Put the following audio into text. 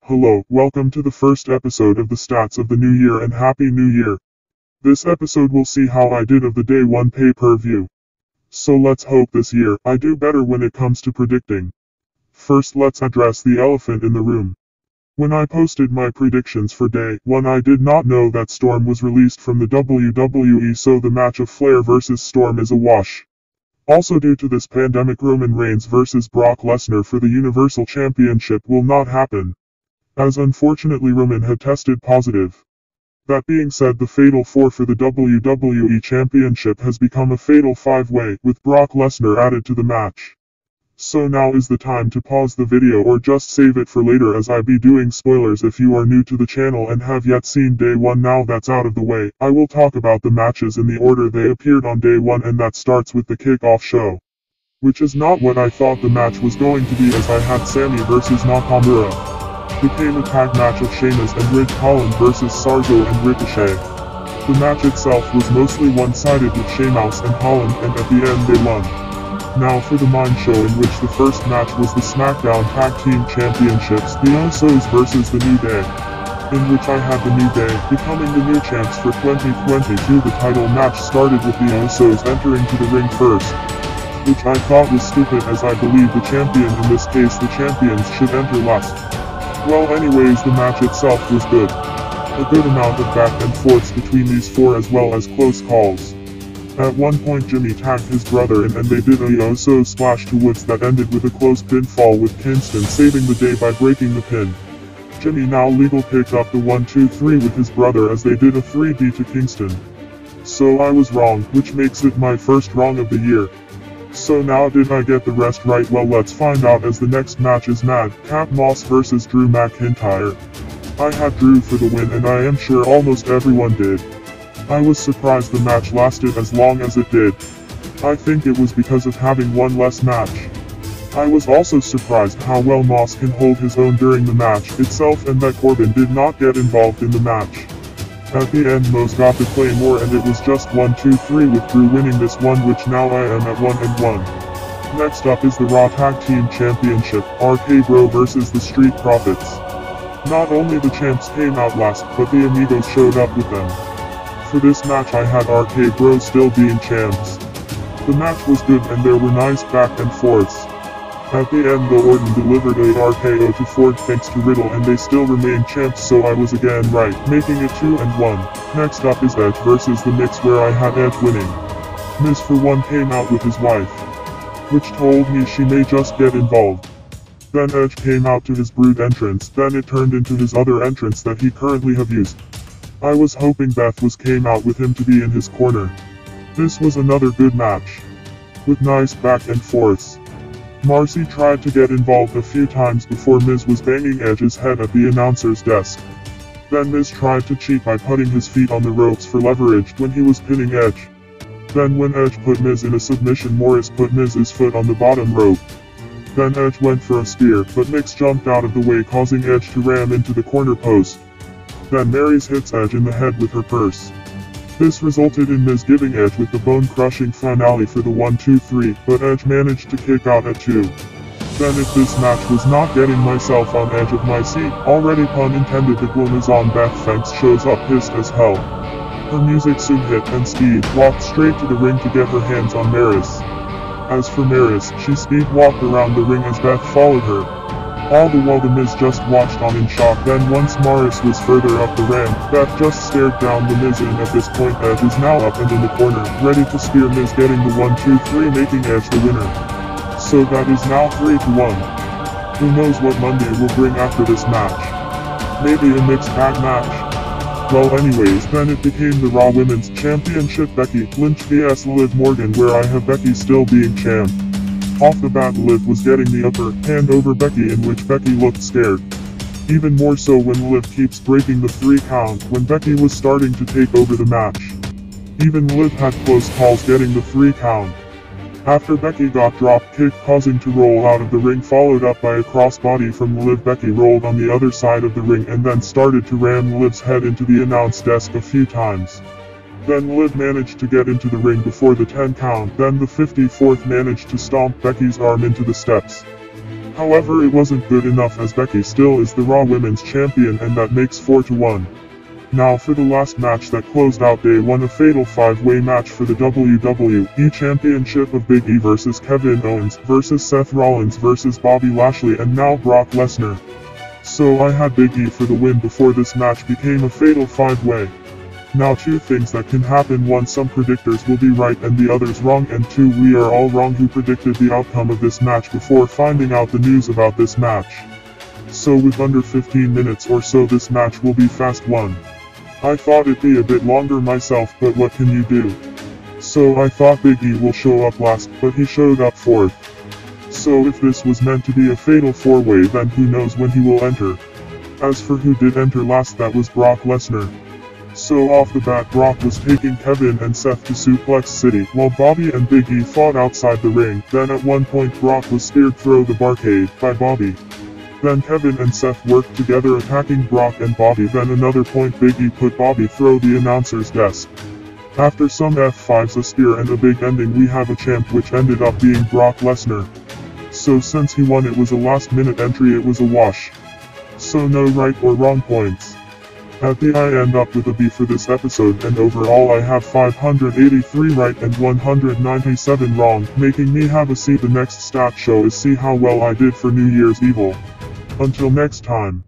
Hello, welcome to the first episode of the Stats of the New Year and Happy New Year. This episode will see how I did of the day 1 pay-per-view. So let's hope this year I do better when it comes to predicting. First let's address the elephant in the room. When I posted my predictions for day 1 I did not know that Storm was released from the WWE, so the match of Flair vs Storm is a wash. Also due to this pandemic, Roman Reigns vs Brock Lesnar for the Universal Championship will not happen, as unfortunately Roman had tested positive. That being said, the Fatal 4 for the WWE Championship has become a Fatal 5-way, with Brock Lesnar added to the match. So now is the time to pause the video or just save it for later, as I be doing spoilers if you are new to the channel and have yet seen day 1. Now that's out of the way, I will talk about the matches in the order they appeared on day 1, and that starts with the kickoff show, which is not what I thought the match was going to be, as I had Sami vs Nakamura. Became a tag match of Sheamus and Ridge Holland vs Sarzo and Ricochet. The match itself was mostly one-sided with Sheamus and Holland, and at the end they won. Now for the main show, in which the first match was the SmackDown Tag Team Championships, the Usos vs the New Day, in which I had the New Day becoming the new champs for 2022. The title match started with the Usos entering to the ring first, which I thought was stupid, as I believe the champion, in this case the champions, should enter last. Well, anyways, the match itself was good. A good amount of back and forths between these four, as well as close calls. At one point Jimmy tagged his brother in and they did a Uso splash to Woods that ended with a close pinfall, with Kingston saving the day by breaking the pin. Jimmy now legal picked up the 1-2-3 with his brother as they did a 3D to Kingston. So I was wrong, which makes it my first wrong of the year. So now did I get the rest right? Well, let's find out, as the next match is Madcap Moss vs Drew McIntyre. I had Drew for the win, and I am sure almost everyone did. I was surprised the match lasted as long as it did. I think it was because of having one less match. I was also surprised how well Moss can hold his own during the match itself, and that Corbin did not get involved in the match. At the end Moss got the Claymore and it was just 1-2-3, with Drew winning this one, which now I am at 1-1. Next up is the Raw Tag Team Championship, RK Bro vs the Street Profits. Not only the champs came out last, but the Amigos showed up with them. For this match I had RK Bro still being champs. The match was good and there were nice back and forths. At the end though, Orton delivered a RKO to Ford thanks to Riddle, and they still remain champs, so I was again right, making it 2-1. Next up is Edge vs The Mix, where I had Edge winning. Miz for one came out with his wife, which told me she may just get involved. Then Edge came out to his Brood entrance, then it turned into his other entrance that he currently have used. I was hoping Beth was came out with him to be in his corner. This was another good match, with nice back and forths. Marcy tried to get involved a few times before Miz was banging Edge's head at the announcer's desk. Then Miz tried to cheat by putting his feet on the ropes for leverage when he was pinning Edge. Then when Edge put Miz in a submission, Morris put Miz's foot on the bottom rope. Then Edge went for a spear, but Mix jumped out of the way, causing Edge to ram into the corner post. Then Maryse hits Edge in the head with her purse. This resulted in Miz giving Edge with the bone-crushing finale for the 1-2-3, but Edge managed to kick out at 2. Then if this match was not getting myself on edge of my seat, already pun intended, the Glamazon Beth Phanks shows up pissed as hell. Her music soon hit and Speed walked straight to the ring to get her hands on Maryse. As for Maryse, she speed walked around the ring as Beth followed her. All the while the Miz just watched on in shock. Then once Maryse was further up the ramp, Beth just stared down the Miz, and at this point Edge is now up and in the corner, ready to spear Miz, getting the 1-2-3, making Edge the winner. So that is now 3-1. Who knows what Monday will bring after this match? Maybe a mixed bag match? Well, anyways, then it became the Raw Women's Championship, Becky Lynch vs Liv Morgan, where I have Becky still being champ. Off the bat Liv was getting the upper hand over Becky, in which Becky looked scared. Even more so when Liv keeps breaking the 3 count, when Becky was starting to take over the match. Even Liv had close calls getting the 3 count. After Becky got drop kicked, causing to roll out of the ring, followed up by a crossbody from Liv, Becky rolled on the other side of the ring and then started to ram Liv's head into the announce desk a few times. Then Liv managed to get into the ring before the 10 count, then the 54th managed to stomp Becky's arm into the steps. However, it wasn't good enough as Becky still is the Raw Women's Champion and that makes 4-1. Now for the last match that closed out day 1, a fatal 5-way match for the WWE Championship of Big E vs Kevin Owens vs Seth Rollins vs Bobby Lashley and now Brock Lesnar. So I had Big E for the win before this match became a fatal 5-way. Now 2 things that can happen: 1, some predictors will be right and the others wrong, and 2, we are all wrong who predicted the outcome of this match before finding out the news about this match. So with under 15 minutes or so this match will be fast one. I thought it'd be a bit longer myself, but what can you do? So I thought Big E will show up last, but he showed up 4th. So if this was meant to be a fatal 4-way, then who knows when he will enter. As for who did enter last, that was Brock Lesnar. So off the bat Brock was taking Kevin and Seth to Suplex City, while Bobby and Big E fought outside the ring. Then at one point Brock was speared through the barricade by Bobby. Then Kevin and Seth worked together attacking Brock and Bobby. Then another point Big E put Bobby through the announcer's desk. After some F5s, a spear and a big ending, we have a champ, which ended up being Brock Lesnar. So since he won, it was a last minute entry, it was a wash. So no right or wrong points. At the I end up with a B for this episode, and overall I have 583 right and 197 wrong, making me have a C. The next stat show is see how well I did for New Year's Evil. Until next time.